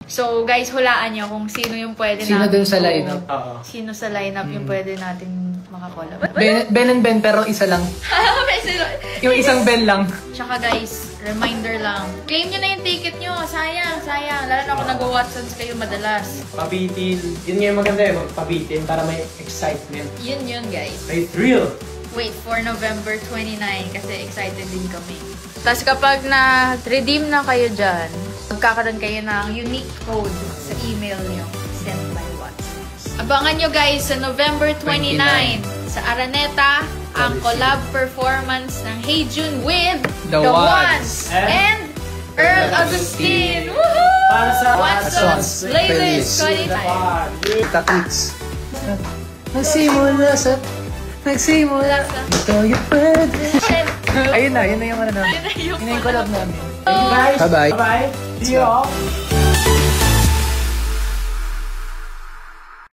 So guys, hulaan nyo kung sino yung pwede Sino dun sa lineup? Sino sa lineup yung pwede natin makakollab. Ben and Ben, pero isa lang. Yung isang Ben lang. Tsaka guys, reminder lang. Claim nyo na yung ticket nyo. Sayang, sayang. Lalo na kung nag-Watsons kayo madalas. Pabitin. Yun nga yung maganda yung pabitin para may excitement. Yun guys. May thrill. Wait for November 29 kasi excited din kami. Tapos kapag na-redeem na kayo dyan, magkakaroon kayo ng unique code sa email nyo sent by Watsons. Abangan nyo guys sa November 29 sa Araneta ang collab performance ng Hey June with The Ones and Earl Agustin. Woohoo! Para sa Watsons Playlist 25. Takits. Nagsimula sa ito yung pwede. Ayun na yung ano namin. Yun na yung collab namin. Guys, Bye-bye. Bye-bye. See you all.